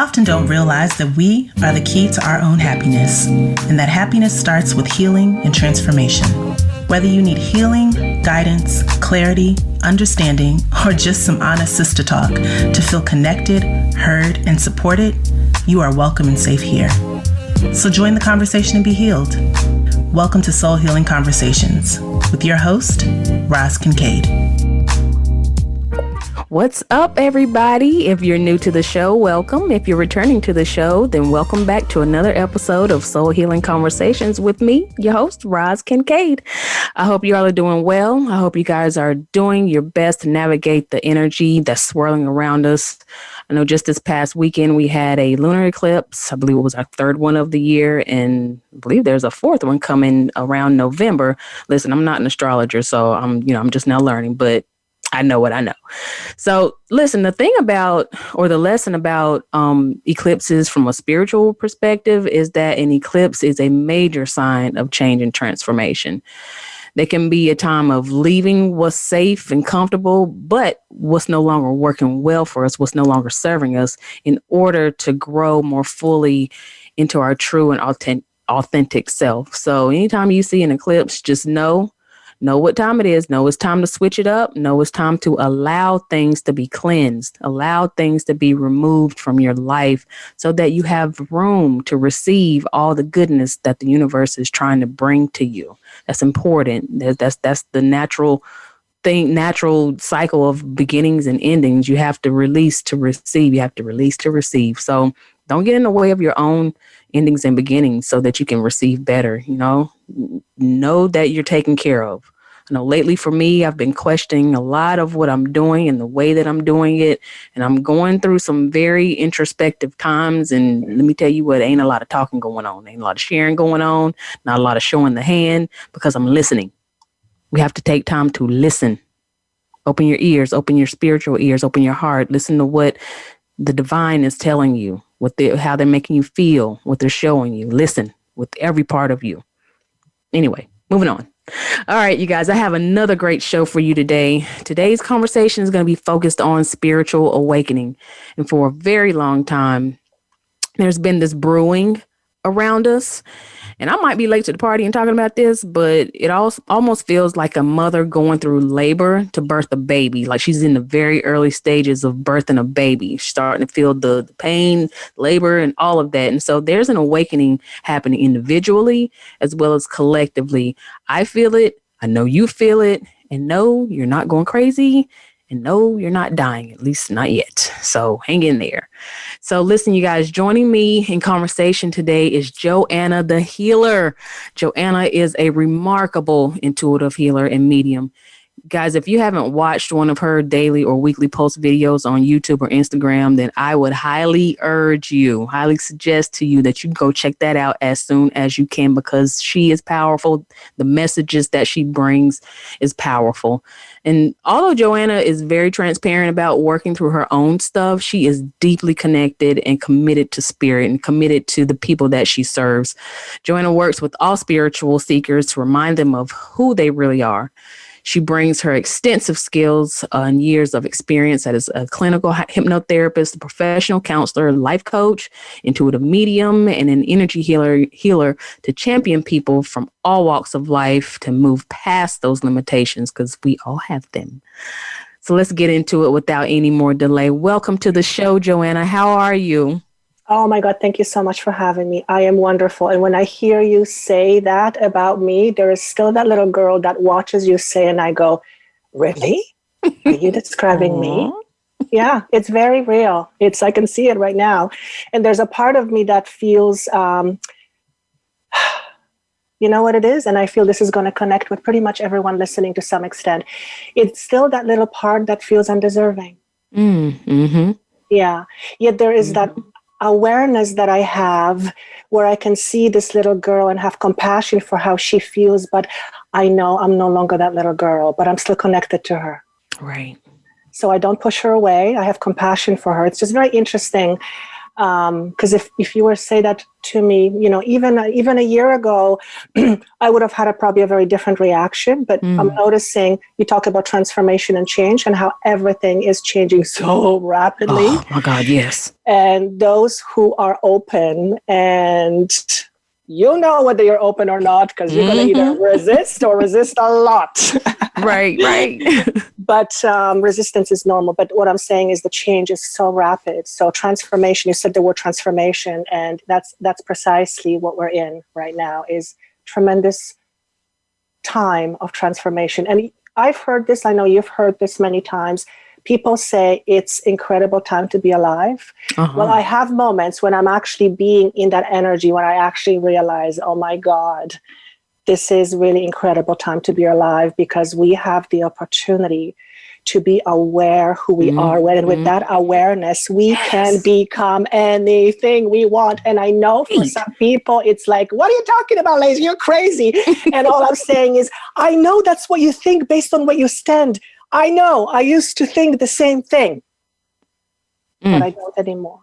often don't realize that we are the key to our own happiness, and that happiness starts with healing and transformation. Whether you need healing, guidance, clarity, understanding, or just some honest sister talk to feel connected, heard, and supported, you are welcome and safe here. So join the conversation and be healed. Welcome to Soul Healing Conversations with your host, Kincaid. What's up, everybody? If you're new to the show, welcome. If you're returning to the show, then welcome back to another episode of Soul Healing Conversations with me, your host, Kincaid. I hope you all are doing well. I hope you guys are doing your best to navigate the energy that's swirling around us. I know just this past weekend, we had a lunar eclipse. I believe it was our third one of the year, and I believe there's a fourth one coming around November. Listen, I'm not an astrologer, so I'm just now learning, but I know what I know. So listen, the lesson about eclipses from a spiritual perspective is that an eclipse is a major sign of change and transformation. They can be a time of leaving what's safe and comfortable, but what's no longer working well for us, what's no longer serving us, in order to grow more fully into our true and authentic self. So anytime you see an eclipse, just know what time it is. Know it's time to switch it up. Know it's time to allow things to be cleansed, allow things to be removed from your life so that you have room to receive all the goodness that the universe is trying to bring to you. That's important. That's the natural cycle of beginnings and endings. You have to release to receive. You have to release to receive. So don't get in the way of your own endings and beginnings so that you can receive better. Know that you're taken care of. I know lately for me, I've been questioning a lot of what I'm doing and the way that I'm doing it. And I'm going through some very introspective times. And let me tell you what, ain't a lot of talking going on. Ain't a lot of sharing going on. Not a lot of showing the hand, because I'm listening. We have to take time to listen. Open your ears, open your spiritual ears, open your heart. Listen to what the divine is telling you, how they're making you feel, what they're showing you. Listen with every part of you. Anyway, moving on. All right, you guys, I have another great show for you today. Today's conversation is going to be focused on spiritual awakening. And for a very long time, there's been this brewing around us. And I might be late to the party and talking about this, but it almost feels like a mother going through labor to birth a baby. Like she's in the very early stages of birthing a baby, starting to feel the pain, labor, and all of that. And so there's an awakening happening individually as well as collectively. I feel it. I know you feel it. And no, you're not going crazy. And no, you're not dying, at least not yet. So hang in there. So listen, you guys, joining me in conversation today is Joanna, the healer. Joanna is a remarkable intuitive healer and medium. Guys, if you haven't watched one of her daily or weekly post videos on YouTube or Instagram, then I would highly suggest to you that you go check that out as soon as you can, because she is powerful. The messages that she brings is powerful. And although Joanna is very transparent about working through her own stuff, she is deeply connected and committed to spirit and committed to the people that she serves. Joanna works with all spiritual seekers to remind them of who they really are. She brings her extensive skills and years of experience as a clinical hypnotherapist, a professional counselor, life coach, intuitive medium, and an energy healer to champion people from all walks of life to move past those limitations, because we all have them. So let's get into it without any more delay. Welcome to the show, Joanna. How are you? Oh my God, thank you so much for having me. I am wonderful. And when I hear you say that about me, there is still that little girl that watches you say, and I go, really? Are you describing me? Yeah, it's very real. I can see it right now. And there's a part of me that feels, you know what it is? And I feel this is going to connect with pretty much everyone listening to some extent. It's still that little part that feels undeserving. Mm-hmm. Yeah. Yet there is that awareness that I have where I can see this little girl and have compassion for how she feels, but I know I'm no longer that little girl, but I'm still connected to her. Right. So I don't push her away. I have compassion for her. It's just very interesting. Because if you were to say that to me, even a year ago, I would have had probably a very different reaction. But I'm noticing you talk about transformation and change and how everything is changing so rapidly. Oh my God, yes. And those who are open, and whether you're open or not, because you're going to either resist or resist a lot. Right. But resistance is normal. But what I'm saying is the change is so rapid. So transformation, you said the word transformation, and that's precisely what we're in right now, is tremendous time of transformation. And I've heard this, I know you've heard this many times. People say it's incredible time to be alive. Well, I have moments when I'm actually being in that energy, when I actually realize, oh my God, this is really incredible time to be alive, because we have the opportunity to be aware who we are. And with that awareness, we can become anything we want. And I know for some people, it's like, what are you talking about, Lazy? You're crazy. And all I'm saying is, I know that's what you think based on what you stand. I know I used to think the same thing, but I don't anymore.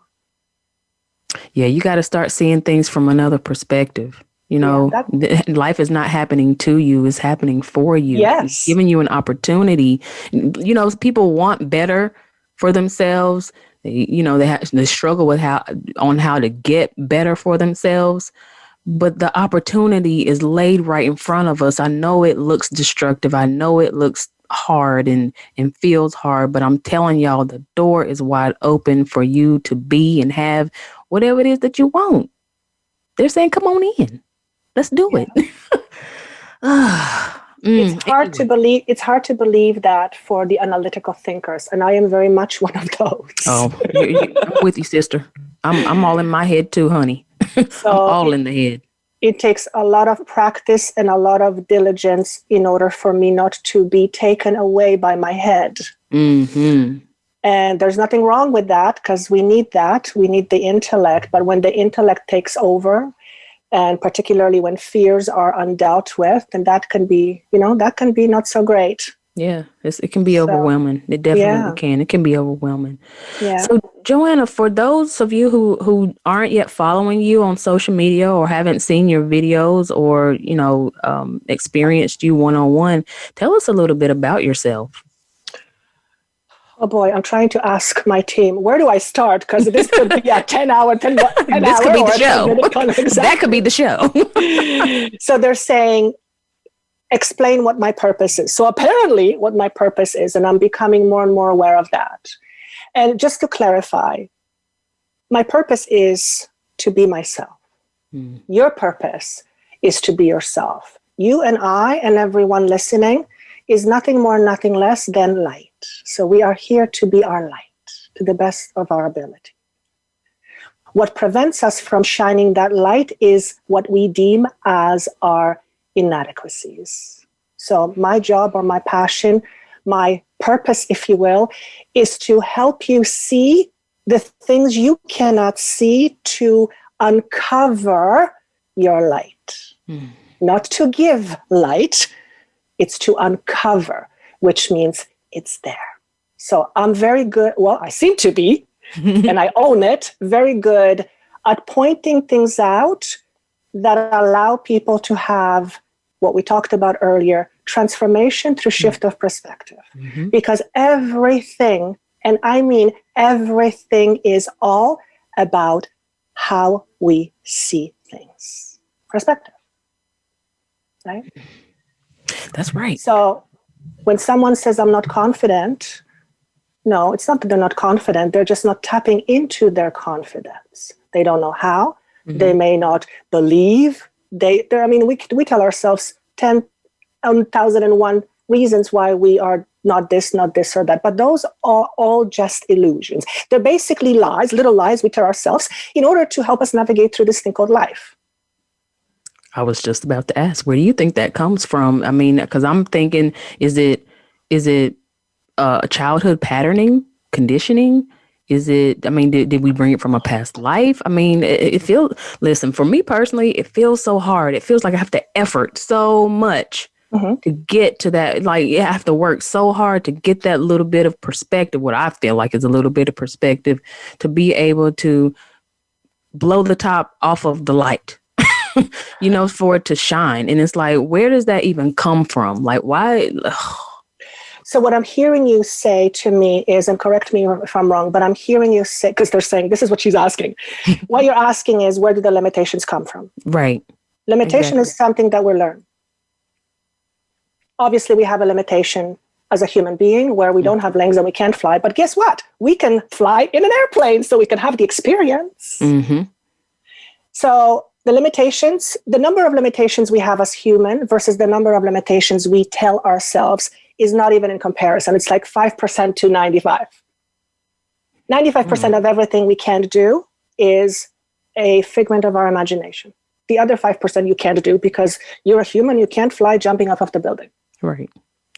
Yeah, you got to start seeing things from another perspective. Life is not happening to you, it's happening for you. Yes. It's giving you an opportunity. People want better for themselves. They struggle with how to get better for themselves. But the opportunity is laid right in front of us. I know it looks destructive. I know it looks hard and feels hard, but I'm telling y'all, the door is wide open for you to be and have whatever it is that you want. They're saying, come on in. Let's do it. It's hard to believe. It's hard to believe that for the analytical thinkers, and I am very much one of those. Oh, I'm with you, sister. I'm all in my head too, honey. So I'm all in the head. It takes a lot of practice and a lot of diligence in order for me not to be taken away by my head. And there's nothing wrong with that, because we need that. We need the intellect. But when the intellect takes over, and particularly when fears are undealt with, then that can be not so great. Yeah, it can be overwhelming. It definitely can. It can be overwhelming. Yeah. So, Joanna, for those of you who aren't yet following you on social media or haven't seen your videos or, experienced you one-on-one, tell us a little bit about yourself. Oh boy, I'm trying to ask my team, where do I start? Because this could be a 10-hour, 10 This could be the show. Exactly. That could be the show. So they're saying, explain what my purpose is. So apparently what my purpose is, and I'm becoming more and more aware of that. And just to clarify, my purpose is to be myself. Your purpose is to be yourself. You and I and everyone listening is nothing more, nothing less than light. So we are here to be our light to the best of our ability. What prevents us from shining that light is what we deem as our inadequacies. So my job or my passion, my purpose, if you will, is to help you see the things you cannot see, to uncover your light. Not to give light, it's to uncover, which means it's there. So I'm very good, well, I seem to be, and I own it, very good at pointing things out that allow people to have what we talked about earlier, transformation through shift of perspective. Because everything, and I mean everything, is all about how we see things. Perspective. Right? That's right. So when someone says, I'm not confident, no, it's not that they're not confident. They're just not tapping into their confidence. They don't know how. They may not believe. We tell ourselves 10,001 reasons why we are not this, or that. But those are all just illusions. They're basically lies, little lies we tell ourselves in order to help us navigate through this thing called life. I was just about to ask, where do you think that comes from? I mean, because I'm thinking, is it childhood patterning, conditioning? Is it, did we bring it from a past life? It feels, listen, for me personally, it feels so hard. It feels like I have to effort so much to get to that. Like, I have to work so hard to get that little bit of perspective, what I feel like is a little bit of perspective, to be able to blow the top off of the light, for it to shine. And it's like, where does that even come from? Like, why? Ugh. So what I'm hearing you say to me is, and correct me if I'm wrong, but I'm hearing you say, because they're saying, this is what she's asking. What you're asking is, where do the limitations come from? Right. Limitation is something that we learn. Obviously, we have a limitation as a human being where we don't have legs and we can't fly. But guess what? We can fly in an airplane, so we can have the experience. Mm-hmm. So the limitations, the number of limitations we have as human versus the number of limitations we tell ourselves is not even in comparison. It's like 5% to 95. 95% of everything we can't do is a figment of our imagination. The other 5% you can't do because you're a human, you can't fly jumping off of the building. Right.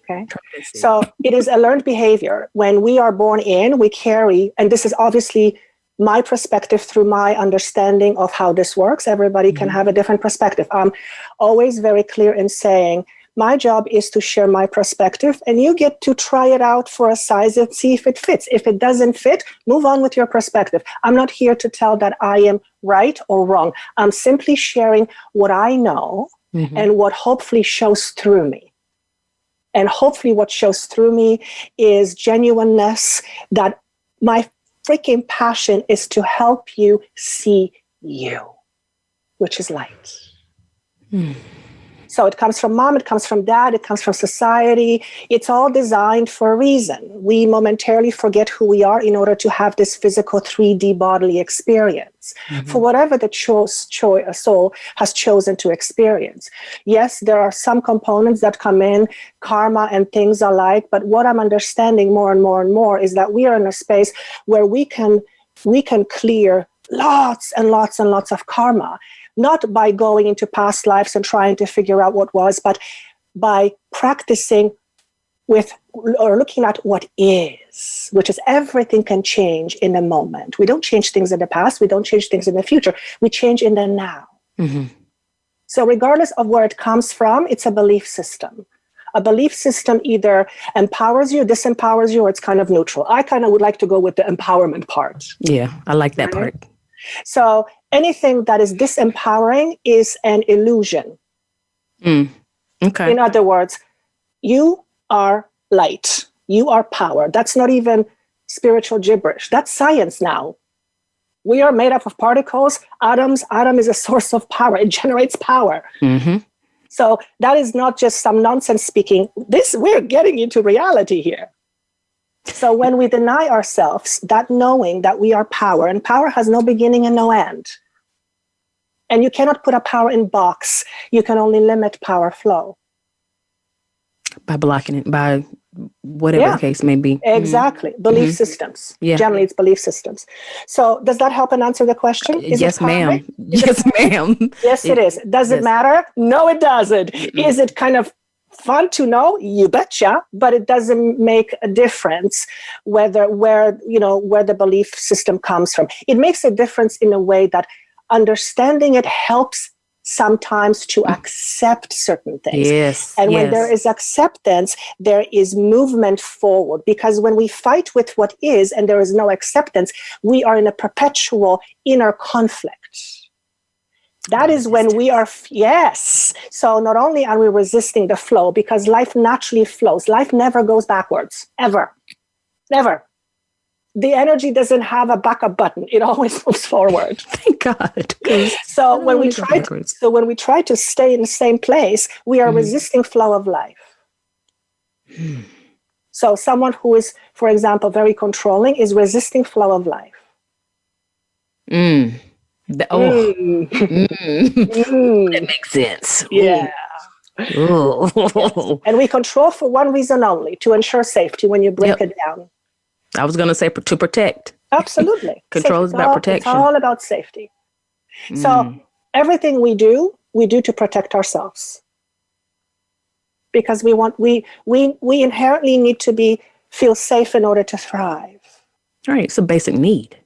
Okay. So it is a learned behavior. When we are born in, we carry, and this is obviously my perspective through my understanding of how this works. Everybody can have a different perspective. I'm always very clear in saying, my job is to share my perspective, and you get to try it out for a size and see if it fits. If it doesn't fit, move on with your perspective. I'm not here to tell that I am right or wrong. I'm simply sharing what I know and what hopefully shows through me. And hopefully what shows through me is genuineness, that my freaking passion is to help you see you, which is light. So it comes from mom, it comes from dad, it comes from society. It's all designed for a reason. We momentarily forget who we are in order to have this physical 3D bodily experience for whatever the soul has chosen to experience. Yes, there are some components that come in, karma and things alike, but what I'm understanding more and more and more is that we are in a space where we can clear lots and lots and lots of karma. Not by going into past lives and trying to figure out what was, but by practicing with or looking at what is, which is everything can change in a moment. We don't change things in the past. We don't change things in the future. We change in the now. So regardless of where it comes from, it's a belief system. A belief system either empowers you, disempowers you, or it's kind of neutral. I kind of would like to go with the empowerment part. Yeah, I like that part. So anything that is disempowering is an illusion. Okay. In other words, you are light. You are power. That's not even spiritual gibberish. That's science now. We are made up of particles, atoms. Atom is a source of power. It generates power. So that is not just some nonsense speaking. We're getting into reality here. So when we deny ourselves that knowing that we are power, and power has no beginning and no end, and you cannot put a power in box, you can only limit power flow. By blocking it, by whatever the case may be. Exactly. Belief systems. Generally, it's belief systems. So does that help and answer the question? Yes, ma'am. Yes, ma'am. Yes, it is. Does it matter? No, it doesn't. Is it kind of fun to know? You betcha. But it doesn't make a difference where the belief system comes from. It makes a difference in a way that understanding it helps sometimes to accept certain things. Yes. And when there is acceptance, there is movement forward. Because when we fight with what is and there is no acceptance, we are in a perpetual inner conflict. That is when we are, So not only are we resisting the flow, because life naturally flows. Life never goes backwards, ever. Never. The energy doesn't have a backup button. It always moves forward. Thank God. So when we try to stay in the same place, we are resisting flow of life. So someone who is, for example, very controlling is resisting flow of life. That makes sense. Yeah. Yes. And we control for one reason only, to ensure safety when you break it down. I was going to say to protect. Absolutely. Control is about protection. It's all about safety. So everything we do to protect ourselves. Because we inherently need to feel safe in order to thrive. All right. It's a basic need.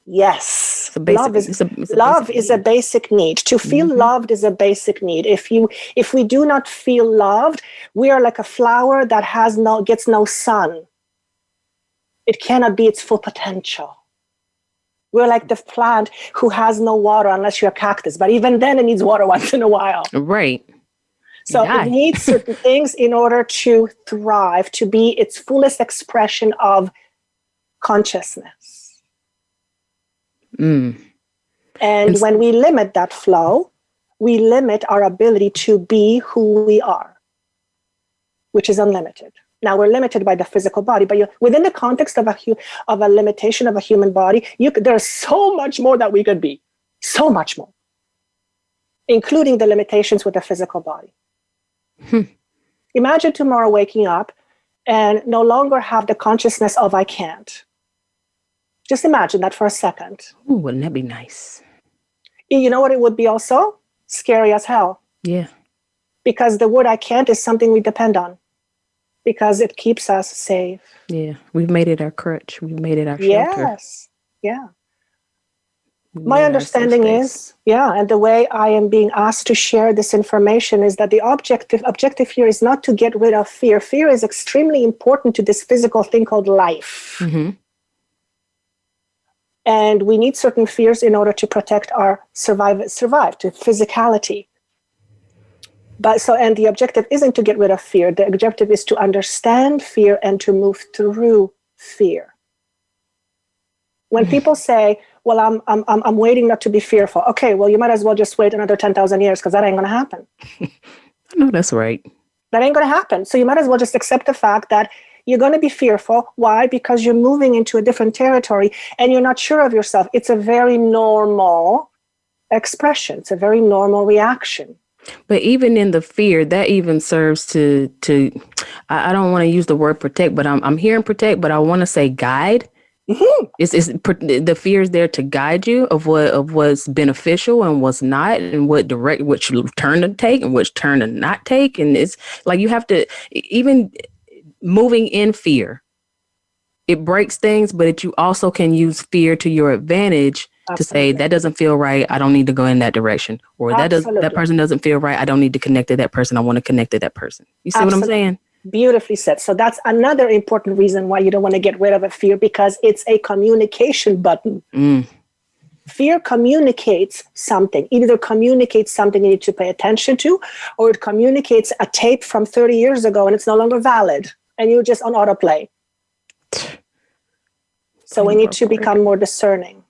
Yes. Love is a basic need. To feel loved is a basic need. If we do not feel loved, we are like a flower that gets no sun. It cannot be its full potential. We're like the plant who has no water unless you're a cactus. But even then, it needs water once in a while. Right. So it needs certain things in order to thrive, to be its fullest expression of consciousness. And when we limit that flow, we limit our ability to be who we are, which is unlimited. Now, we're limited by the physical body, but within the context of a limitation of a human body, there's so much more that we could be, so much more, including the limitations with the physical body. Imagine tomorrow waking up and no longer have the consciousness of I can't. Just imagine that for a second. Ooh, wouldn't that be nice? You know what it would be also? Scary as hell. Yeah. Because the word I can't is something we depend on. Because it keeps us safe. Yeah. We've made it our crutch. We've made it our shelter. Yes. Yeah. My understanding is, and the way I am being asked to share this information is that the objective here is not to get rid of fear. Fear is extremely important to this physical thing called life. Mm-hmm. And we need certain fears in order to protect our survive to physicality. And the objective isn't to get rid of fear. The objective is to understand fear and to move through fear. When people say, well, I'm waiting not to be fearful. Okay, well, you might as well just wait another 10,000 years because that ain't going to happen. No, that's right. That ain't going to happen. So you might as well just accept the fact that you're going to be fearful. Why? Because you're moving into a different territory and you're not sure of yourself. It's a very normal expression. It's a very normal reaction. But even in the fear, that even serves to I don't want to use the word protect, but I'm hearing protect, but I want to say guide. Mm-hmm. The fear is there to guide you of what's beneficial and what's not, and which turn to take and which turn to not take. And it's like you have to, even moving in fear, it breaks things, but you also can use fear to your advantage. Absolutely. To say that doesn't feel right, I don't need to go in that direction, or that person doesn't feel right, I don't need to connect to that person, I want to connect to that person. You see Absolutely. What I'm saying? Beautifully said. So that's another important reason why you don't want to get rid of a fear, because it's a communication button. Fear communicates something. Either communicates something you need to pay attention to, or it communicates a tape from 30 years ago and it's no longer valid and you're just on autoplay. So we need to become more discerning.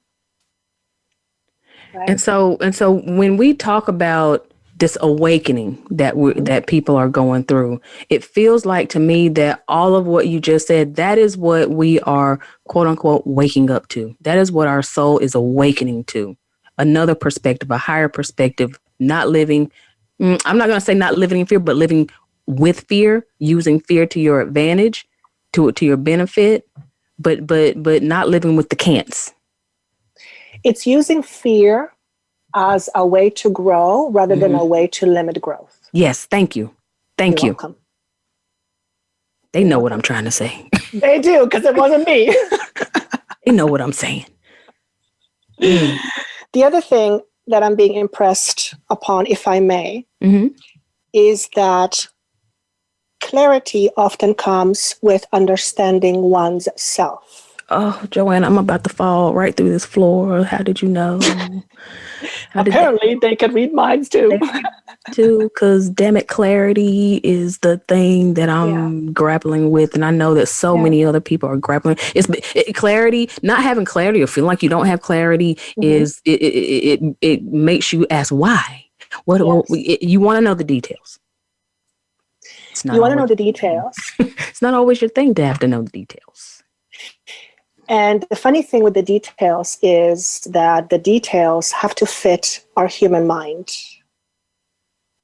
Right? And so when we talk about this awakening that people are going through, it feels like to me that all of what you just said, that is what we are, quote unquote, waking up to. That is what our soul is awakening to. Another perspective, a higher perspective, not living. I'm not going to say not living in fear, but living with fear, using fear to your advantage, to your benefit, but not living with the can'ts. It's using fear as a way to grow rather than a way to limit growth. Yes, thank you. Thank you. Welcome. They know what I'm trying to say. They do, because it wasn't me. They know what I'm saying. The other thing that I'm being impressed upon, if I may, is that clarity often comes with understanding one's self. Oh, Joanna, I'm about to fall right through this floor. How did you know? Apparently, they can read minds too. Because damn it, clarity is the thing that I'm grappling with. And I know that so many other people are grappling. Clarity, not having clarity or feeling like you don't have clarity is, it makes you ask why. You want to know the details. You want to know the details. It's not always your thing to have to know the details. And the funny thing with the details is that the details have to fit our human mind.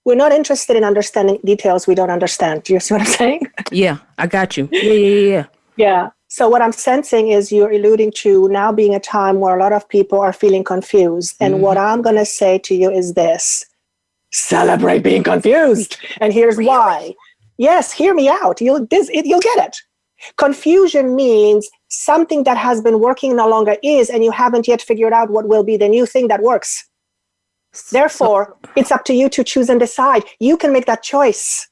We're not interested in understanding details we don't understand. Do you see what I'm saying? Yeah, I got you. Yeah. Yeah. So what I'm sensing is you're alluding to now being a time where a lot of people are feeling confused. And what I'm going to say to you is this: celebrate being confused. And here's why. Yes, hear me out. You'll get it. Confusion means something that has been working no longer is, and you haven't yet figured out what will be the new thing that works. Therefore, it's up to you to choose and decide. You can make that choice.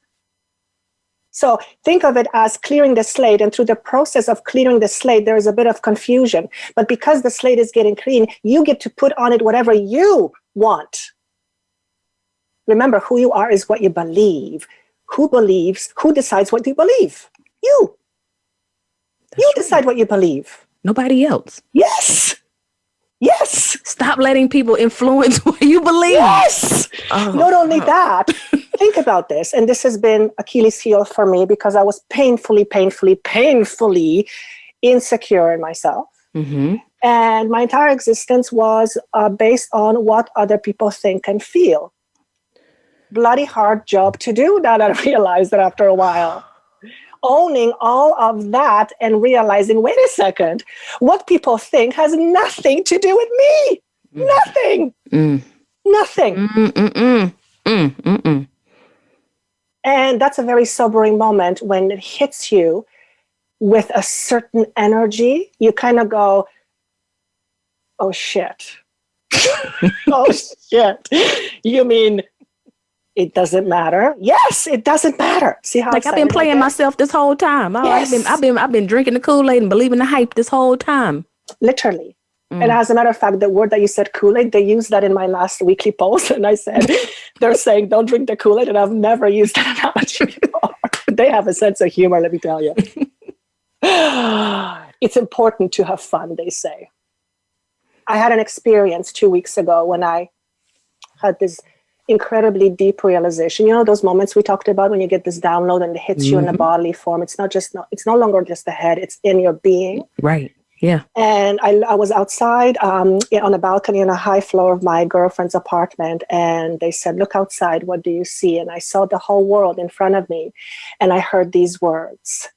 So think of it as clearing the slate. And through the process of clearing the slate, there is a bit of confusion. But because the slate is getting clean, you get to put on it whatever you want. Remember, who you are is what you believe. Who decides what you believe? You. You decide what you believe. Nobody else. Yes. Yes. Stop letting people influence what you believe. Yes. Not only that, think about this. And this has been Achilles' heel for me because I was painfully insecure in myself. Mm-hmm. And my entire existence was based on what other people think and feel. Bloody hard job to do that. I realized that after a while. Owning all of that and realizing, wait a second, what people think has nothing to do with me. Nothing. Nothing. And that's a very sobering moment when it hits you with a certain energy. You kind of go, oh, shit. Oh, shit. You mean it doesn't matter? Yes, it doesn't matter. See how I've been playing myself this whole time. Yes. I've been drinking the Kool-Aid and believing the hype this whole time. Literally. And as a matter of fact, the word that you said, Kool-Aid, they used that in my last weekly post. And I said, they're saying, don't drink the Kool-Aid. And I've never used that analogy before. They have a sense of humor, let me tell you. It's important to have fun, they say. I had an experience 2 weeks ago when I had this incredibly deep realization. You know, those moments we talked about when you get this download and it hits you in a bodily form. It's no longer just the head, it's in your being. Right. Yeah. And I was outside on a balcony on a high floor of my girlfriend's apartment. And they said, look outside, what do you see? And I saw the whole world in front of me. And I heard these words.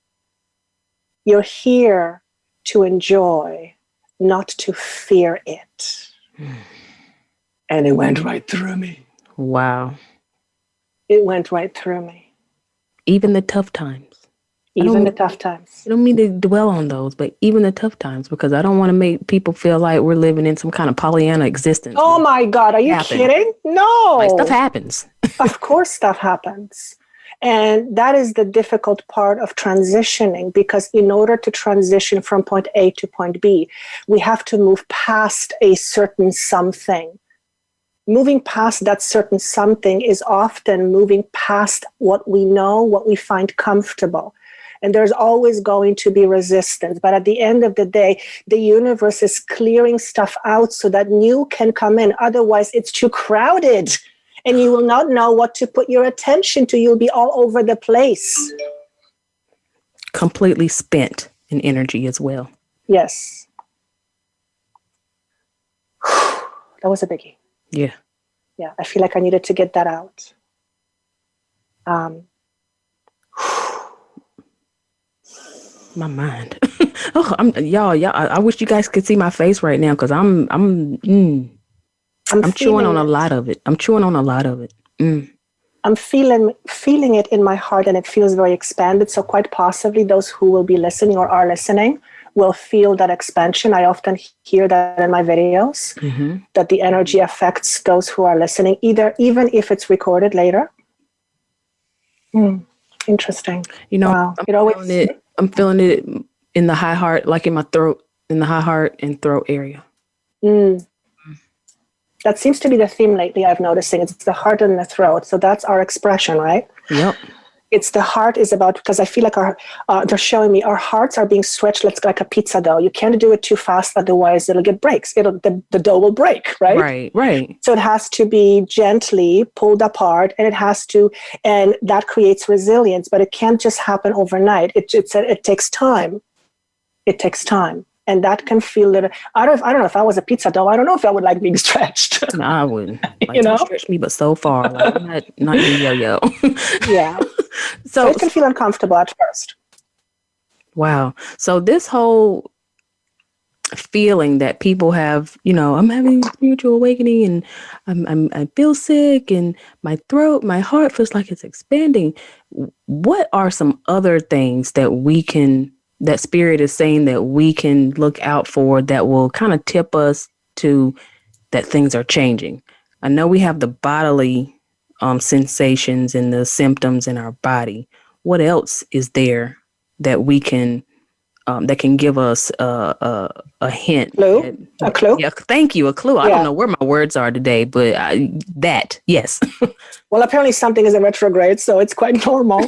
You're here to enjoy, not to fear it. And it went right through me. Wow. It went right through me. Even the tough times. Even the tough times. I don't mean to dwell on those, but even the tough times, because I don't want to make people feel like we're living in some kind of Pollyanna existence. Oh my God, are you kidding? No. Like, stuff happens. Of course stuff happens. And that is the difficult part of transitioning, because in order to transition from point A to point B, we have to move past a certain something. Moving past that certain something is often moving past what we know, what we find comfortable. And there's always going to be resistance. But at the end of the day, the universe is clearing stuff out so that new can come in. Otherwise, it's too crowded and you will not know what to put your attention to. You'll be all over the place. Completely spent in energy as well. Yes. That was a biggie. Yeah. Yeah, I feel like I needed to get that out. My mind. Y'all. I wish you guys could see my face right now, because I'm chewing on a lot of it. I'm feeling it in my heart, and it feels very expanded. So quite possibly those who will be listening or are listening will feel that expansion. I often hear that in my videos, that the energy affects those who are listening, even if it's recorded later. Interesting. You know, wow. I'm feeling it in the high heart, like in my throat, in the high heart and throat area. That seems to be the theme lately, I've noticing. It's the heart and the throat. So that's our expression, right? Yep. It's the heart is about, because I feel like they're showing me our hearts are being stretched like a pizza dough. You can't do it too fast, otherwise it'll get breaks. The dough will break, right? Right. So it has to be gently pulled apart, and and that creates resilience. But it can't just happen overnight. It takes time. It takes time. And that can feel little. I don't know if I was a pizza dough. I don't know if I would like being stretched. No, I wouldn't. Like, don't stretch me, but so far, like, not your yo-yo. Yeah. So it can feel uncomfortable at first. Wow. So this whole feeling that people have, I'm having a spiritual awakening, and I feel sick, and my heart feels like it's expanding. What are some other things that spirit is saying that we can look out for that will kind of tip us to that things are changing? I know we have the bodily sensations and the symptoms in our body. what else is there that we can that can give us a hint? Clue? A clue? Yeah, thank you. A clue. I don't know where my words are today, but yes. Well, apparently something is in retrograde, so it's quite normal.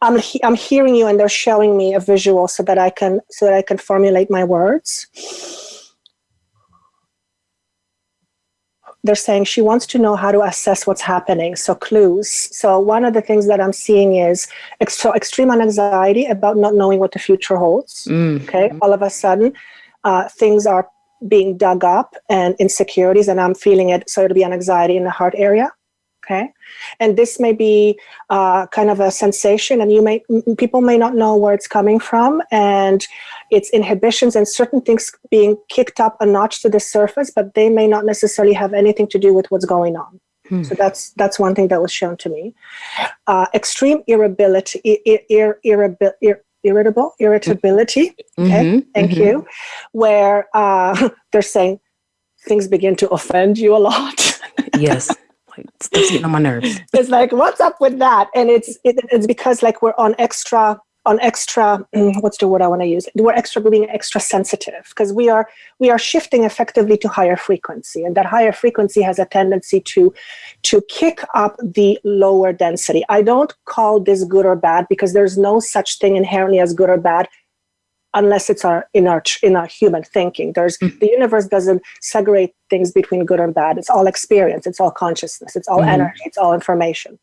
I'm hearing you, and they're showing me a visual so that I can formulate my words. They're saying she wants to know how to assess what's happening. So clues. So one of the things that I'm seeing is extreme anxiety about not knowing what the future holds. Okay. All of a sudden, things are being dug up and insecurities, and I'm feeling it. So it'll be an anxiety in the heart area. Okay. And this may be kind of a sensation, and people may not know where it's coming from, and it's inhibitions and certain things being kicked up a notch to the surface, but they may not necessarily have anything to do with what's going on. So that's one thing that was shown to me. Extreme irritability. Okay, thank you. Where they're saying things begin to offend you a lot. Yes. Like, stuff's getting on my nerves. It's like, what's up with that? And it's because like we're on extra, what's the word I want to use? We're being extra sensitive because we are shifting effectively to higher frequency. And that higher frequency has a tendency to kick up the lower density. I don't call this good or bad because there's no such thing inherently as good or bad unless it's in our human thinking. The universe doesn't segregate things between good and bad. It's all experience. It's all consciousness. It's all energy. It's all information.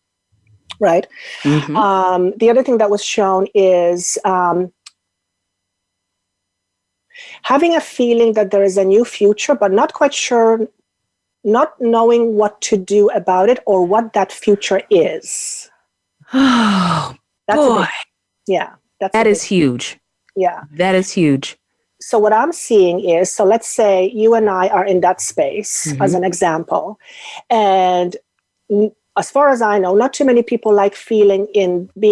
Right. The other thing that was shown is having a feeling that there is a new future, but not quite sure, not knowing what to do about it or what that future is. Oh, that's boy. That is huge. Yeah. That is huge. So what I'm seeing is, so let's say you and I are in that space as an example. And as far as I know, not too many people like being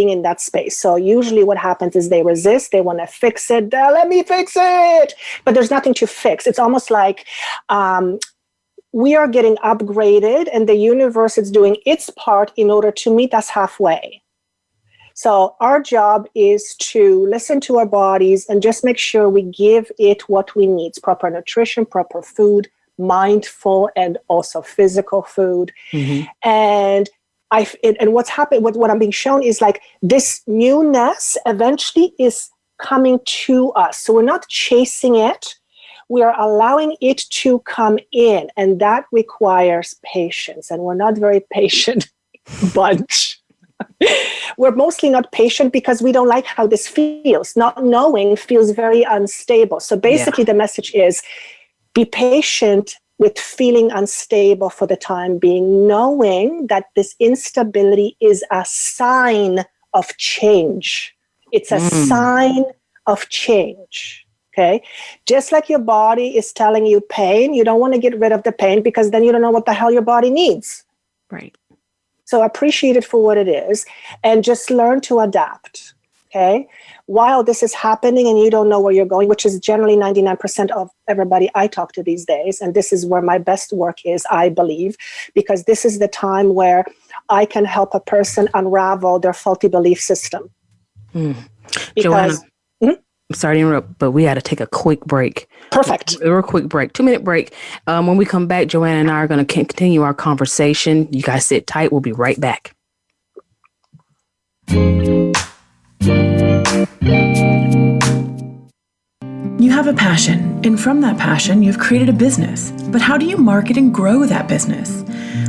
in that space. So usually what happens is they resist. They want to fix it. Let me fix it. But there's nothing to fix. It's almost like we are getting upgraded and the universe is doing its part in order to meet us halfway. So our job is to listen to our bodies and just make sure we give it what we need. Proper nutrition, proper food, mindful and also physical food. And what's happening, what I'm being shown is like this newness eventually is coming to us. So we're not chasing it. We are allowing it to come in, and that requires patience. And we're not very patient bunch. We're mostly not patient because we don't like how this feels. Not knowing feels very unstable. So basically the message is be patient with feeling unstable for the time being, knowing that this instability is a sign of change. It's a sign of change. Okay. Just like your body is telling you pain, you don't want to get rid of the pain because then you don't know what the hell your body needs. Right. So appreciate it for what it is and just learn to adapt, okay? While this is happening and you don't know where you're going, which is generally 99% of everybody I talk to these days, and this is where my best work is, I believe, because this is the time where I can help a person unravel their faulty belief system. Joanna, I'm sorry to interrupt, but we had to take a quick break. Perfect. A real quick break, 2-minute break. When we come back, Joanna and I are going to continue our conversation. You guys sit tight. We'll be right back. You have a passion, and from that passion, you've created a business. But how do you market and grow that business?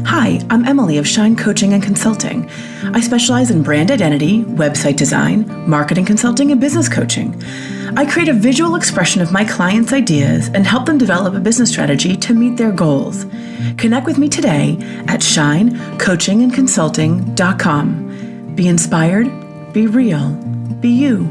Hi, I'm Emily of Shine Coaching and Consulting. I specialize in brand identity, website design, marketing consulting, and business coaching. I create a visual expression of my clients' ideas and help them develop a business strategy to meet their goals. Connect with me today at shinecoachingandconsulting.com. Be inspired, be real, be you.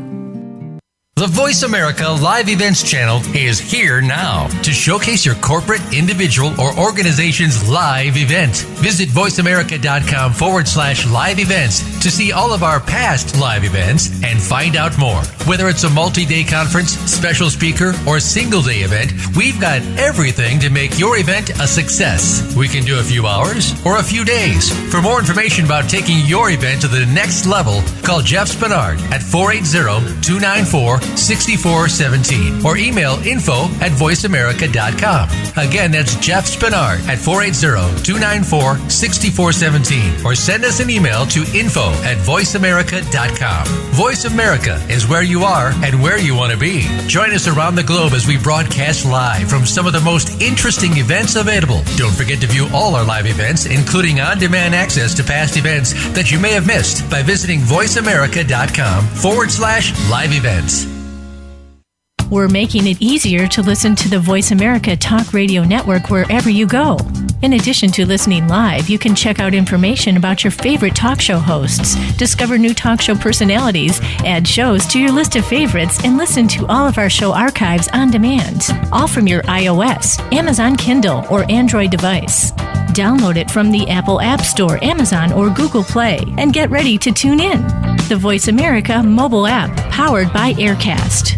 The Voice America Live Events channel is here now to showcase your corporate, individual, or organization's live event. Visit voiceamerica.com/live events to see all of our past live events and find out more. Whether it's a multi-day conference, special speaker, or single-day event, we've got everything to make your event a success. We can do a few hours or a few days. For more information about taking your event to the next level, call Jeff Spinard at 480-294-6417 or email info@voiceamerica.com. Again, that's Jeff Spinard at 480-294-6417 or send us an email to info@voiceamerica.com. Voice America is where you are and where you want to be. Join us around the globe as we broadcast live from some of the most interesting events available. Don't forget to view all our live events, including on-demand access to past events that you may have missed by visiting voiceamerica.com/live events. We're making it easier to listen to the Voice America Talk Radio Network wherever you go. In addition to listening live, you can check out information about your favorite talk show hosts, discover new talk show personalities, add shows to your list of favorites, and listen to all of our show archives on demand, all from your iOS, Amazon Kindle, or Android device. Download it from the Apple App Store, Amazon, or Google Play, and get ready to tune in. The Voice America mobile app, powered by Aircast.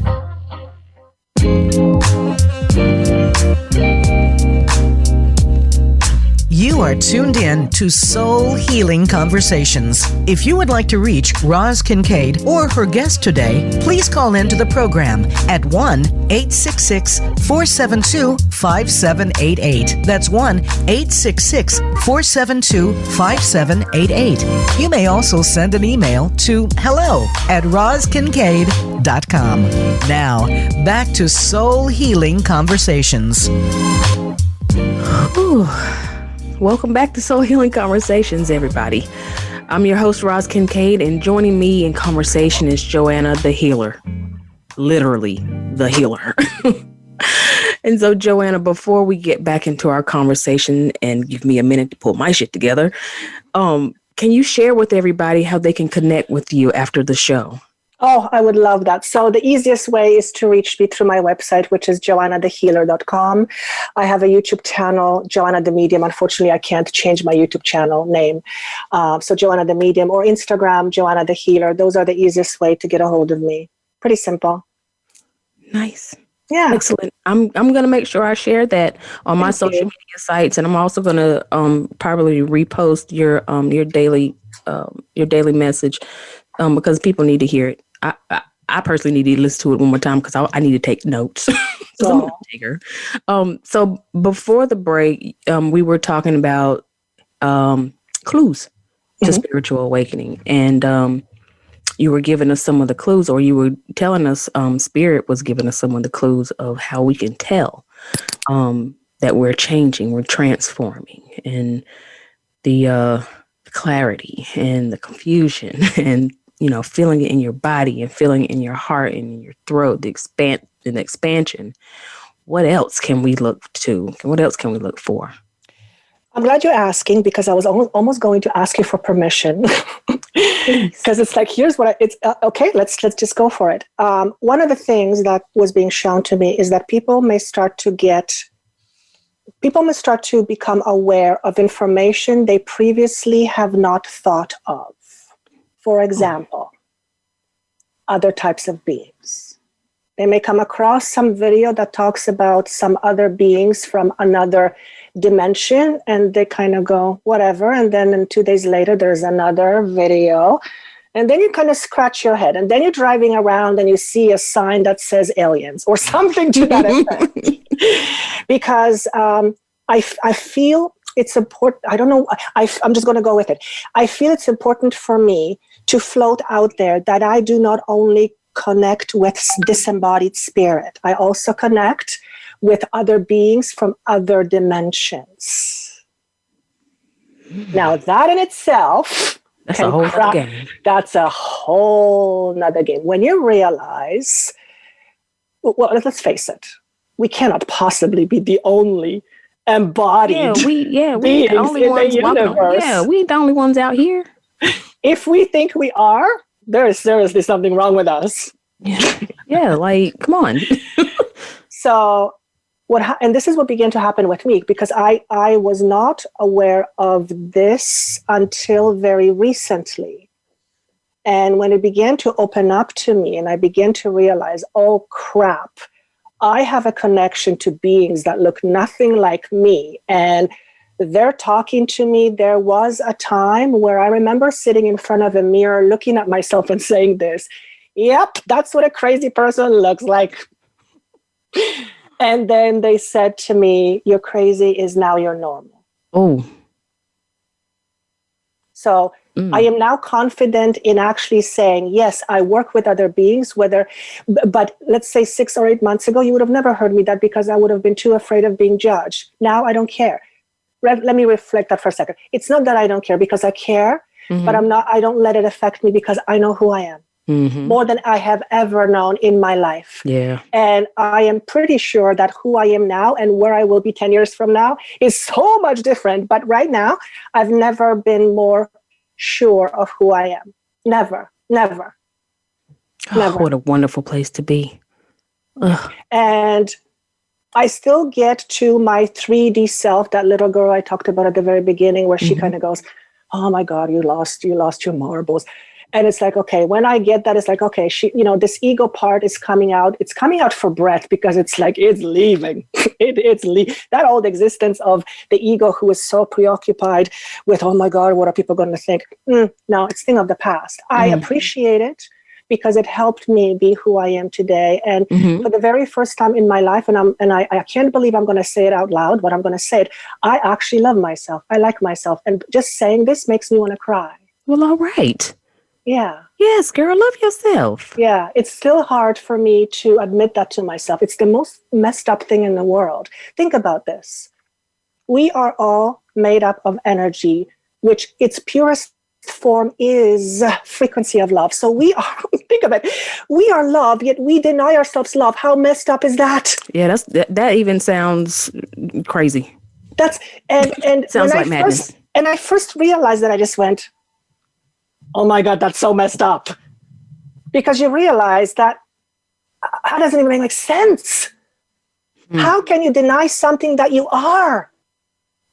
You are tuned in to Soul Healing Conversations. If you would like to reach Roz Kincaid or her guest today, please call into the program at 1-866-472-5788. That's 1-866-472-5788. You may also send an email to hello@rozkincaid.com. Now, back to Soul Healing Conversations. Whew. Welcome back to Soul Healing Conversations, everybody. I'm your host, Roz Kincaid, and joining me in conversation is Joanna, the healer. Literally, the healer. And so, Joanna, before we get back into our conversation and give me a minute to pull my shit together, can you share with everybody how they can connect with you after the show? Oh, I would love that. So the easiest way is to reach me through my website, which is joannathehealer.com. I have a YouTube channel, Joanna the Medium. Unfortunately, I can't change my YouTube channel name. So Joanna the Medium, or Instagram, Joanna the Healer. Those are the easiest way to get a hold of me. Pretty simple. Nice. Yeah. Excellent. I'm going to make sure I share that on my social media sites, and I'm also going to probably repost your daily message because people need to hear it. I personally need to listen to it one more time because I need to take notes. So I'm a digger. So before the break, we were talking about clues to spiritual awakening, and you were giving us some of the clues, or you were telling us Spirit was giving us some of the clues of how we can tell that we're changing, we're transforming, and the clarity and the confusion and feeling it in your body and feeling it in your heart and in your throat, the expansion. What else can we look to? What else can we look for? I'm glad you're asking, because I was almost going to ask you for permission. Because it's like, here's what okay, let's just go for it. One of the things that was being shown to me is that people may start to become aware of information they previously have not thought of. For example, other types of beings. They may come across some video that talks about some other beings from another dimension, and they kind of go, whatever. And then 2 days later, there's another video. And then you kind of scratch your head. And then you're driving around and you see a sign that says aliens or something to that effect. Because I feel it's important. I don't know. I'm just going to go with it. I feel it's important for me to float out there that I do not only connect with disembodied spirit. I also connect with other beings from other dimensions. Now, that in itself, that's a whole nother game. That's a whole nother game. When you realize, well, let's face it, we cannot possibly be the only embodied beings the only ones in the universe. We ain't the only ones out here. If we think we are, there is seriously something wrong with us. Yeah, like, come on. So and this is what began to happen with me, because I was not aware of this until very recently. And when it began to open up to me and I began to realize, oh crap, I have a connection to beings that look nothing like me. And they're talking to me. There was a time where I remember sitting in front of a mirror, looking at myself and saying this, yep, that's what a crazy person looks like. And then they said to me, you're crazy is now your normal. Oh. So I am now confident in actually saying, yes, I work with other beings, but let's say 6 or 8 months ago, you would have never heard me that because I would have been too afraid of being judged. Now I don't care. Let me reflect that for a second. It's not that I don't care, because I care, but I don't let it affect me because I know who I am more than I have ever known in my life. Yeah. And I am pretty sure that who I am now and where I will be 10 years from now is so much different. But right now, I've never been more sure of who I am. Never. Oh, what a wonderful place to be. Ugh. And I still get to my 3D self, that little girl I talked about at the very beginning, where she kind of goes, oh my God, you lost your marbles. And it's like, okay, when I get that, it's like, okay, this ego part is coming out. It's coming out for breath, because it's like, it's leaving. That old existence of the ego who is so preoccupied with, oh my God, what are people going to think? No, it's a thing of the past. I appreciate it because it helped me be who I am today. And for the very first time in my life, and I can't believe I'm going to say it out loud, but I'm going to say it, I actually love myself. I like myself. And just saying this makes me want to cry. Well, all right. Yeah. Yes, girl, love yourself. Yeah, it's still hard for me to admit that to myself. It's the most messed up thing in the world. Think about this. We are all made up of energy, which its purest form is frequency of love. So we are, think of it, we are love, yet we deny ourselves love. How messed up is that? Yeah, that even sounds crazy. And sounds like madness. And I first realized that, I just went, oh my God, that's so messed up. Because you realize that doesn't even make sense. How can you deny something that you are?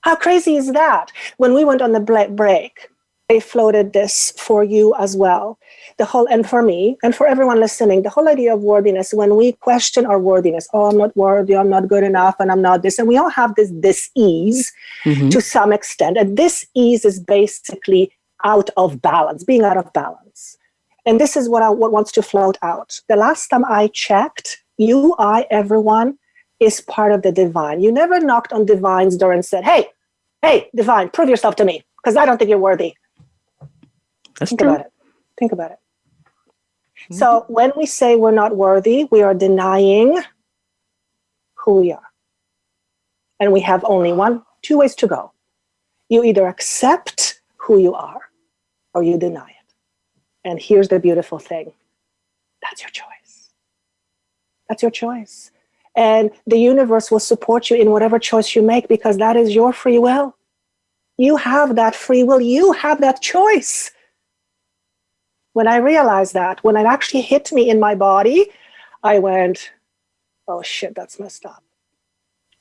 How crazy is that? When we went on the break, they floated this for you as well. And for me, and for everyone listening, the whole idea of worthiness, when we question our worthiness, oh, I'm not worthy, I'm not good enough, and I'm not this. And we all have this dis-ease to some extent. And dis-ease is basically out of balance, being out of balance. And this is what wants to float out. The last time I checked, everyone is part of the divine. You never knocked on divine's door and said, hey, divine, prove yourself to me, because I don't think you're worthy. Think about it. So when we say we're not worthy, we are denying who we are. And we have only two ways to go. You either accept who you are, or you deny it. And here's the beautiful thing. That's your choice. That's your choice. And the universe will support you in whatever choice you make, because that is your free will. You have that free will. You have that choice. When I realized that, when it actually hit me in my body, I went, oh shit, that's messed up.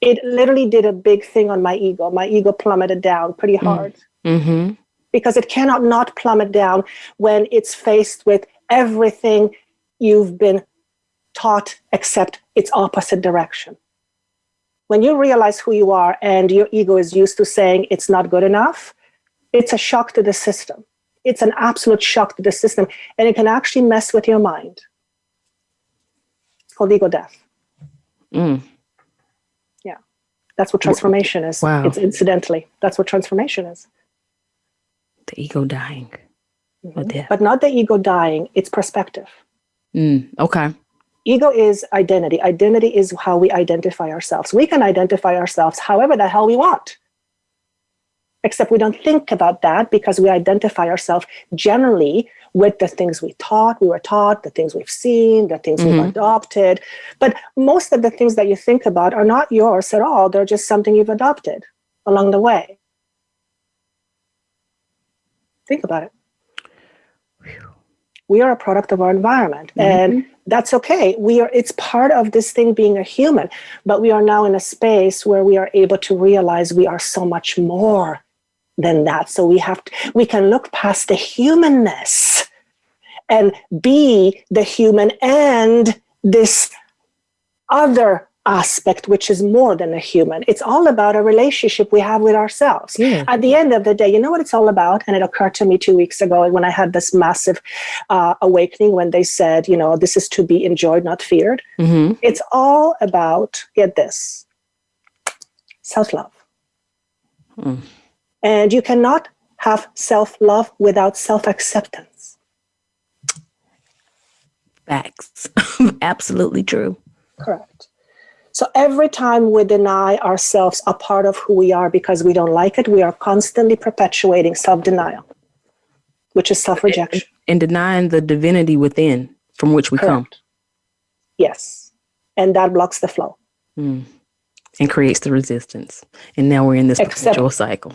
It literally did a big thing on my ego. My ego plummeted down pretty hard. Because it cannot not plummet down when it's faced with everything you've been taught except its opposite direction. When you realize who you are and your ego is used to saying it's not good enough, it's a shock to the system. It's an absolute shock to the system, and it can actually mess with your mind. It's called ego death. Yeah. That's what transformation is. Wow. It's incidentally, that's what transformation is. The ego dying. But not the ego dying, it's perspective. Okay. Ego is identity. Identity is how we identify ourselves. We can identify ourselves however the hell we want. Except we don't think about that, because we identify ourselves generally with the things we were taught, the things we've seen, the things we've adopted. But most of the things that you think about are not yours at all. They're just something you've adopted along the way. Think about it. We are a product of our environment. And That's okay. It's part of this thing being a human, but we are now in a space where we are able to realize we are so much more than that. So we can look past the humanness and be the human and this other aspect, which is more than a human. It's all about a relationship we have with ourselves. Yeah. At the end of the day, you know what it's all about? And it occurred to me 2 weeks ago when I had this massive awakening when they said, this is to be enjoyed, not feared. Mm-hmm. It's all about, get this, self-love. Mm. And you cannot have self-love without self-acceptance. Facts. Absolutely true. Correct. So every time we deny ourselves a part of who we are because we don't like it, we are constantly perpetuating self-denial, which is self-rejection. And denying the divinity within from which we come. Yes. And that blocks the flow. Mm. And creates the resistance. And now we're in this perpetual cycle.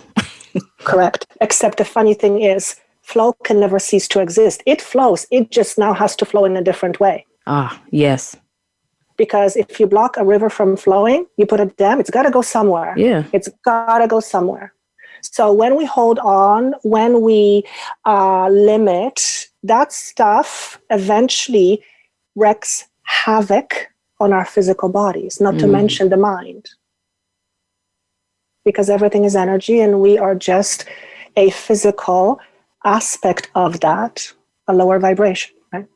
Correct. Except the funny thing is, flow can never cease to exist. It flows. It just now has to flow in a different way. Ah, yes. Because if you block a river from flowing, you put a dam, it's got to go somewhere. Yeah. It's got to go somewhere. So when we hold on, when we limit, that stuff eventually wreaks havoc on our physical bodies, not to mention the mind. Because everything is energy and we are just a physical aspect of that, a lower vibration, right?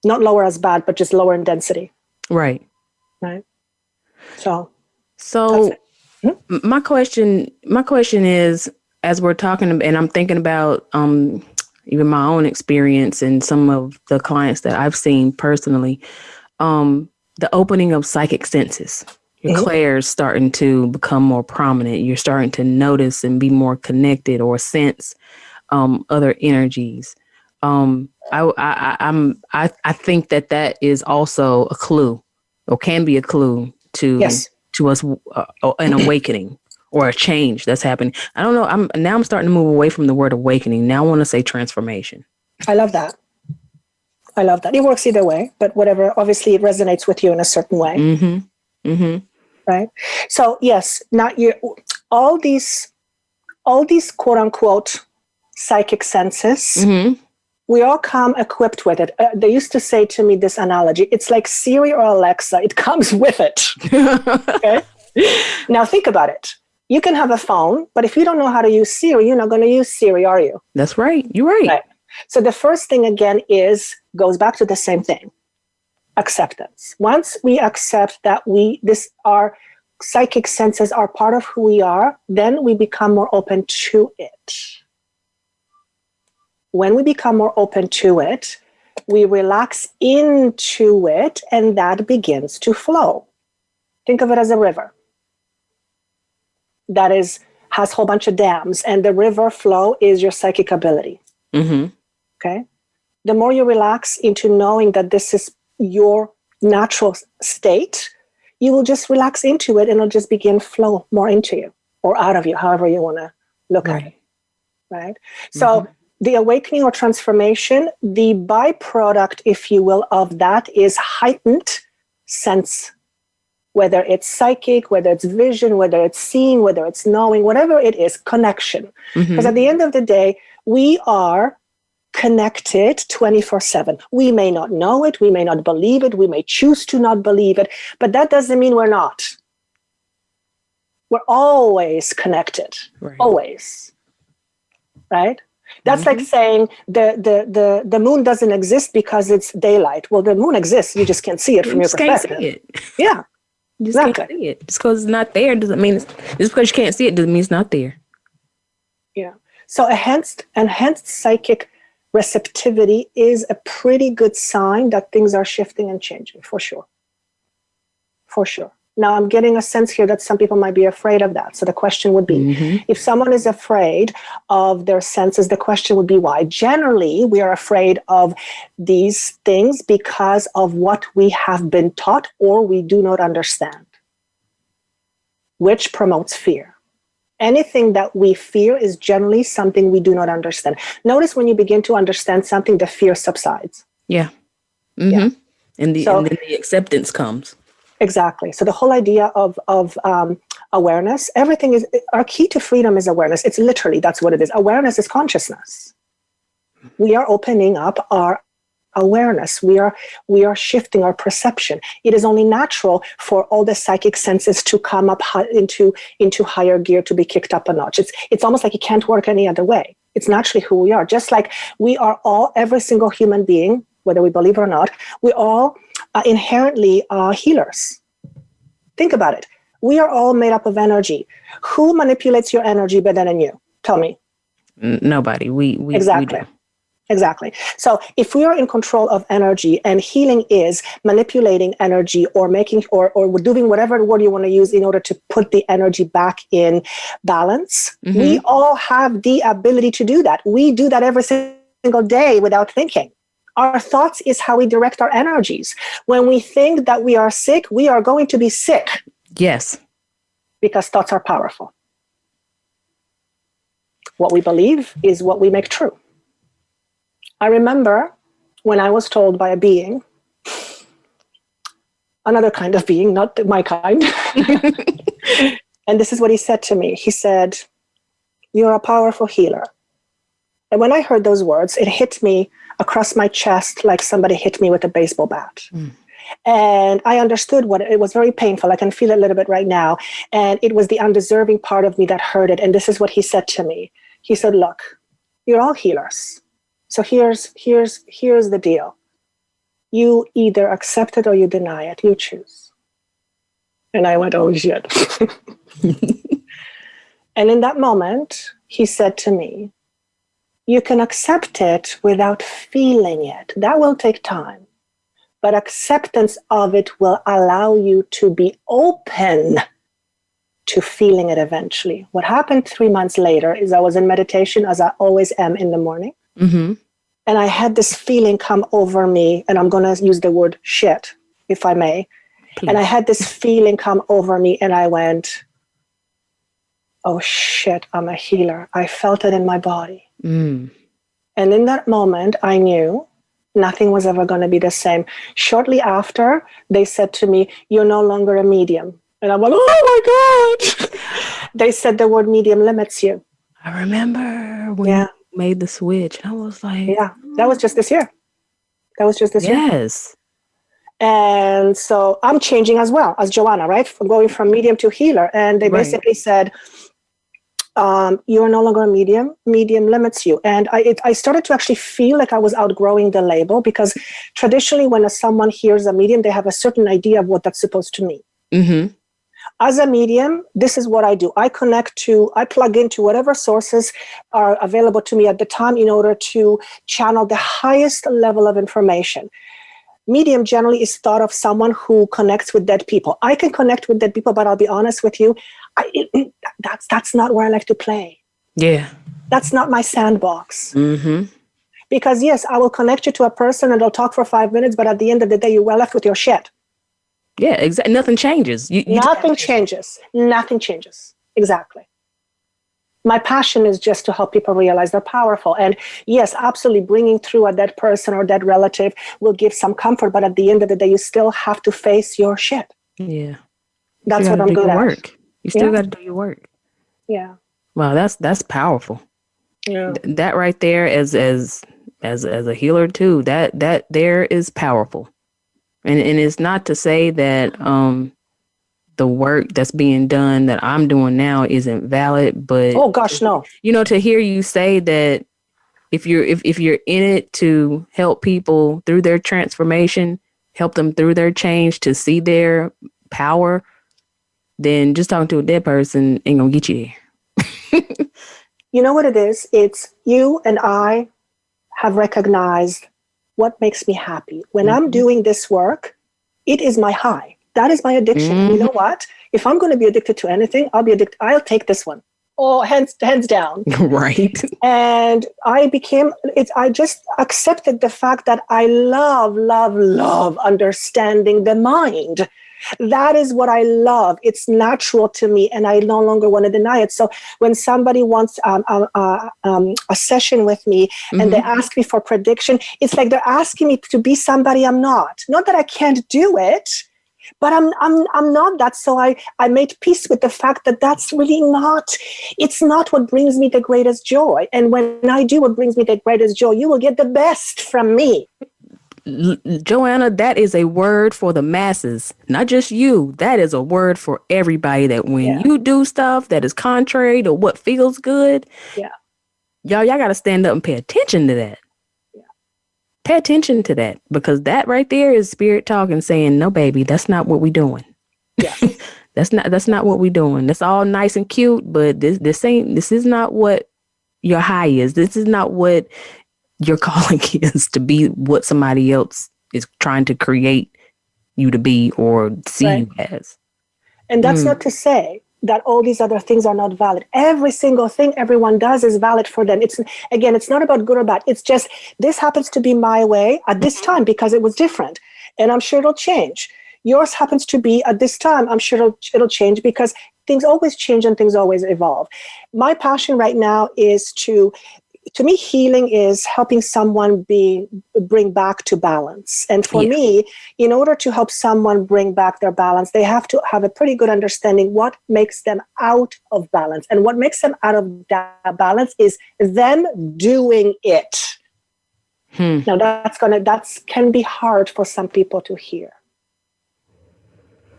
Not lower as bad, but just lower in density. Right. Right. So my question is, as we're talking, and I'm thinking about even my own experience and some of the clients that I've seen personally, the opening of psychic senses. Your clairs starting to become more prominent. You're starting to notice and be more connected or sense other energies. I think that is also a clue, or can be a clue to us an awakening or a change that's happening. I don't know. I'm starting to move away from the word awakening. Now I want to say transformation. I love that. It works either way, but whatever. Obviously, it resonates with you in a certain way. Mm-hmm. Mm-hmm. Right. So yes, all these quote unquote psychic senses. Mm-hmm. We all come equipped with it. They used to say to me this analogy. It's like Siri or Alexa. It comes with it. Okay. Now think about it. You can have a phone, but if you don't know how to use Siri, you're not going to use Siri, are you? That's right. You're right. So the first thing again goes back to the same thing. Acceptance. Once we accept that our psychic senses are part of who we are, then we become more open to it. When we become more open to it, we relax into it, and that begins to flow. Think of it as a river that has a whole bunch of dams, and the river flow is your psychic ability. Mm-hmm. Okay. The more you relax into knowing that this is your natural state, you will just relax into it and it'll just begin flow more into you or out of you, however you want to look at it. Right. So the awakening or transformation, the byproduct, if you will, of that is heightened sense, whether it's psychic, whether it's vision, whether it's seeing, whether it's knowing, whatever it is, connection. Because at the end of the day, we are connected 24/7. We may not know it, we may not believe it, we may choose to not believe it, but that doesn't mean we're not. We're always connected, always, right? That's like saying the moon doesn't exist because it's daylight. Well, the moon exists, you just can't see it from your perspective. Can't see it. Yeah, you just can't see it. Just because it's not there doesn't mean just because you can't see it doesn't mean it's not there. Yeah. So enhanced psychic receptivity is a pretty good sign that things are shifting and changing, for sure. For sure. Now, I'm getting a sense here that some people might be afraid of that. So the question would be, if someone is afraid of their senses, the question would be why? Generally, we are afraid of these things because of what we have been taught or we do not understand, which promotes fear. Anything that we fear is generally something we do not understand. Notice when you begin to understand something, the fear subsides. Yeah. Yeah. And then the acceptance comes. Exactly. So the whole idea of awareness, everything is, our key to freedom is awareness. It's literally, that's what it is. Awareness is consciousness. We are opening up our awareness. We are shifting our perception. It is only natural for all the psychic senses to come up into higher gear, to be kicked up a notch. It's almost like it can't work any other way. It's naturally who we are. Just like we are all, every single human being, whether we believe it or not, we all inherently healers. Think about it. We are all made up of energy. Who manipulates your energy better than you? Tell me. Nobody. We exactly. We do. Exactly. So if we are in control of energy, and healing is manipulating energy or making or doing whatever word you want to use in order to put the energy back in balance, we all have the ability to do that. We do that every single day without thinking. Our thoughts is how we direct our energies. When we think that we are sick, we are going to be sick. Yes. Because thoughts are powerful. What we believe is what we make true. I remember when I was told by a being, another kind of being, not my kind, and this is what he said to me. He said, "You're a powerful healer." And when I heard those words, it hit me across my chest like somebody hit me with a baseball bat. And I understood what it was. Very painful. I can feel it a little bit right now. And it was the undeserving part of me that heard it. And this is what he said to me. He said, "Look, you're all healers. So here's the deal. You either accept it or you deny it. You choose." And I went, "Oh shit." And in that moment, he said to me, "You can accept it without feeling it. That will take time. But acceptance of it will allow you to be open to feeling it eventually." What happened 3 months later is I was in meditation, as I always am in the morning. And I had this feeling come over me, and I'm going to use the word shit, if I may. Please. And I had this feeling come over me, and I went, "Oh shit, I'm a healer." I felt it in my body. And in that moment, I knew nothing was ever going to be the same. Shortly after, they said to me, "You're no longer a medium." And I went, "Oh my God." They said the word medium limits you. I remember when you made the switch. I was like, yeah, that was just this year. Year. Yes. And so I'm changing as well as Joanna, right? From going from medium to healer. And they basically said, "You're no longer a medium. Medium limits you." And I started to actually feel like I was outgrowing the label, because traditionally when someone hears a medium, they have a certain idea of what that's supposed to mean. As a medium, this is what I do. I plug into whatever sources are available to me at the time in order to channel the highest level of information. Medium generally is thought of someone who connects with dead people. I can connect with dead people, but I'll be honest with you, that's not where I like to play. Yeah. That's not my sandbox. Because yes, I will connect you to a person and they'll talk for 5 minutes, but at the end of the day, you're well left with your shit. Yeah, exactly. Nothing changes. Nothing changes. Nothing changes. Exactly. My passion is just to help people realize they're powerful. And yes, absolutely, bringing through a dead person or dead relative will give some comfort. But at the end of the day, you still have to face your shit. Yeah. That's what I'm good at. You still got to do your work. Yeah. Wow, that's powerful. Yeah. That right there, as a healer too, that there is powerful. And it's not to say that the work that's being done that I'm doing now isn't valid, but oh gosh, no. To hear you say that if you're in it to help people through their transformation, help them through their change to see their power, then just talking to a dead person ain't gonna get you there. You know what it is? It's you and I have recognized what makes me happy. When I'm doing this work, it is my high. That is my addiction. You know what? If I'm going to be addicted to anything, I'll be addicted. I'll take this one. Oh, hands down. Right. And I just accepted the fact that I love understanding the mind. That is what I love. It's natural to me, and I no longer want to deny it. So when somebody wants a session with me and they ask me for prediction, it's like they're asking me to be somebody I'm not. Not that I can't do it, but I'm not that. So I made peace with the fact that that's really not, it's not what brings me the greatest joy. And when I do what brings me the greatest joy, you will get the best from me. Joanna, that is a word for the masses, not just you. That is a word for everybody, that when you do stuff that is contrary to what feels good, y'all got to stand up and pay attention to that. Pay attention to that, because that right there is spirit talking, saying, no, baby, that's not what we're doing. Yeah. That's not what we're doing. That's all nice and cute, but this is not what your high is. This is not what your calling is, to be what somebody else is trying to create you to be or see you as. And that's not to say that all these other things are not valid. Every single thing everyone does is valid for them. It's not about good or bad. It's just, this happens to be my way at this time because it was different. And I'm sure it'll change. Yours happens to be at this time. I'm sure it'll change, because things always change and things always evolve. My passion right now is to me, healing is helping someone bring back to balance. And for me, in order to help someone bring back their balance, they have to have a pretty good understanding what makes them out of balance. And what makes them out of that balance is them doing it. Now that can be hard for some people to hear.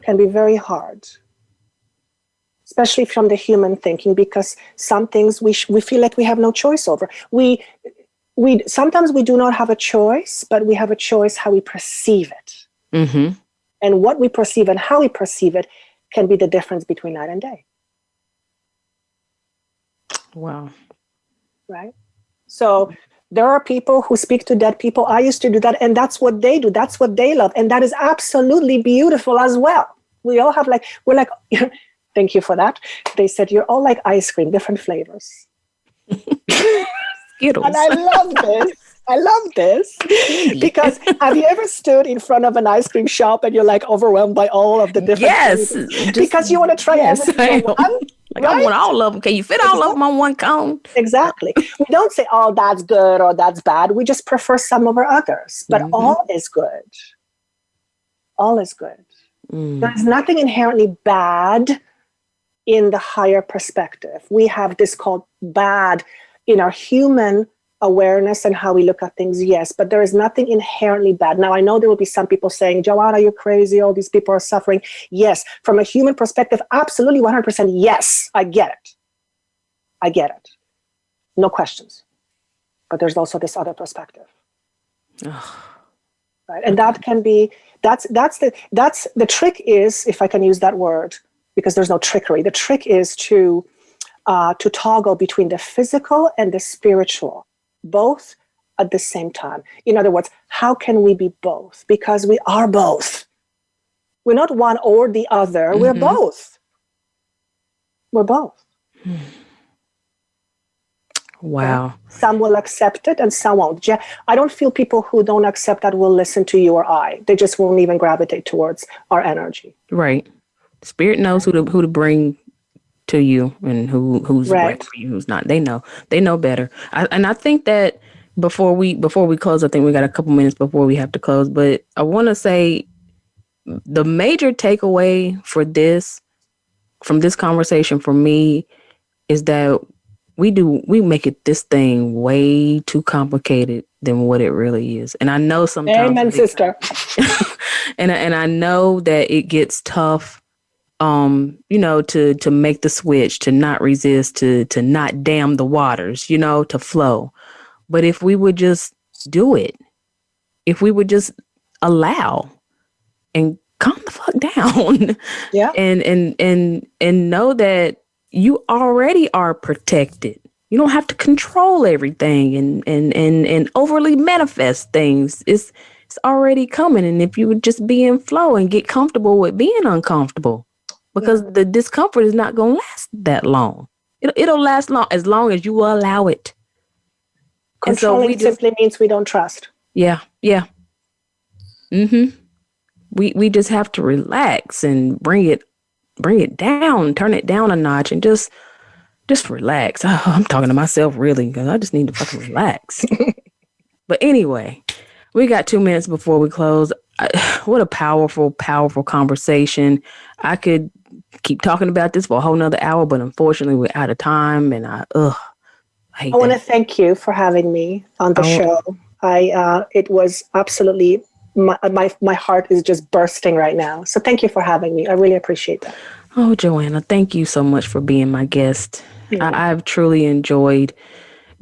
Can be very hard. Especially from the human thinking, because some things we feel like we have no choice over. We sometimes we do not have a choice, but we have a choice how we perceive it. And what we perceive and how we perceive it can be the difference between night and day. Wow. Right? So there are people who speak to dead people. I used to do that, and that's what they do. That's what they love. And that is absolutely beautiful as well. We all have we're like, thank you for that. They said, you're all like ice cream, different flavors. Skittles. And I love this. Because have you ever stood in front of an ice cream shop and you're like overwhelmed by all of the different flavors? Because you want to try everything. I want all of them. Can you fit all of them on one cone? Exactly. We don't say, oh, that's good or that's bad. We just prefer some over others. But all is good. All is good. There's nothing inherently bad in the higher perspective. We have this called bad in our human awareness and how we look at things, yes, but there is nothing inherently bad. Now, I know there will be some people saying, Joanna, you're crazy, all these people are suffering. Yes, from a human perspective, absolutely 100% yes, I get it. I get it. No questions. But there's also this other perspective. Right? And that can be, that's the trick is, if I can use that word, because there's no trickery. The trick is to toggle between the physical and the spiritual, both at the same time. In other words, how can we be both? Because we are both. We're not one or the other. We're both. We're both. Wow. Okay? Some will accept it and some won't. I don't feel people who don't accept that will listen to you or I. They just won't even gravitate towards our energy. Right. Spirit knows who to bring to you and who's right for you, who's not. They know better. I think that before we close, I think we got a couple minutes before we have to close, but I want to say the major takeaway from this conversation for me is that we make it this thing way too complicated than what it really is. And I know sometimes. Amen, sister. and I know that it gets tough. To make the switch, to not resist, to not dam the waters, to flow. But if we would just do it, if we would just allow and calm the fuck down, and know that you already are protected. You don't have to control everything and overly manifest things. It's already coming. And if you would just be in flow and get comfortable with being uncomfortable. Because the discomfort is not going to last that long. It'll last as long as you allow it. Controlling simply means we don't trust. Yeah. we just have to relax and bring it down, turn it down a notch, and just relax. Oh, I'm talking to myself really, because I just need to fucking relax. But anyway, we got 2 minutes before we close. What a powerful, powerful conversation. I could keep talking about this for a whole nother hour, but unfortunately we're out of time, and I hate I want to thank you for having me on the show. It was absolutely, my heart is just bursting right now. So thank you for having me. I really appreciate that. Oh, Joanna, thank you so much for being my guest. I've truly enjoyed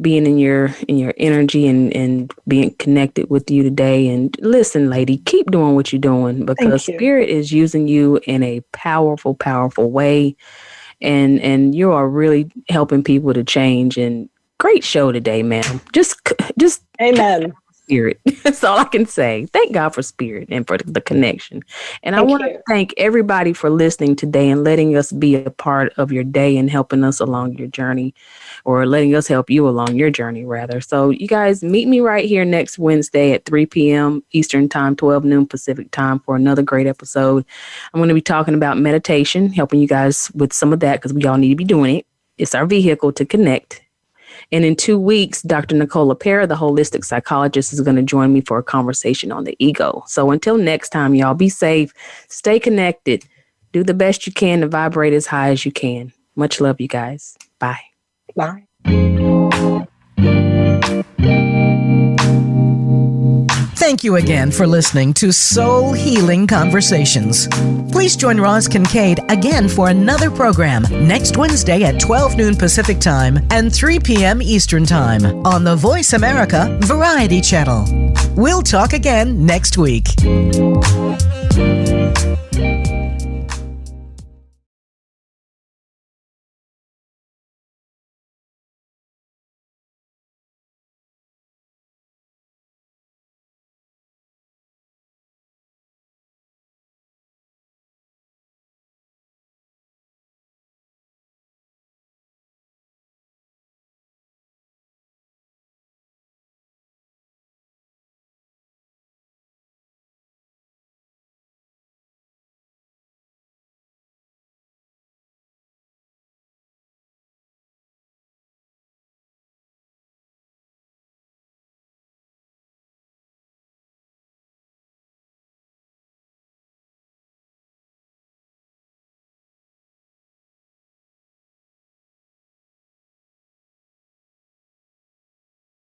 being in your energy and being connected with you today. And listen, lady, keep doing what you're doing, because Spirit is using you in a powerful, powerful way. And you are really helping people to change. And great show today, ma'am. Just Amen. Spirit. That's all I can say. Thank God for Spirit and for the connection. And I want to thank everybody for listening today and letting us be a part of your day and helping us along your journey, or letting us help you along your journey, rather. So you guys meet me right here next Wednesday at 3 p.m. Eastern Time, 12 noon Pacific Time, for another great episode. I'm going to be talking about meditation, helping you guys with some of that, because we all need to be doing it. It's our vehicle to connect. And in 2 weeks, Dr. Nicola Pera, the holistic psychologist, is going to join me for a conversation on the ego. So until next time, y'all, be safe, stay connected, do the best you can to vibrate as high as you can. Much love, you guys. Bye. Bye. Thank you again for listening to Soul Healing Conversations. Please join Roz Kincaid again for another program next Wednesday at 12 noon Pacific Time and 3 p.m. Eastern Time on the Voice America Variety Channel. We'll talk again next week.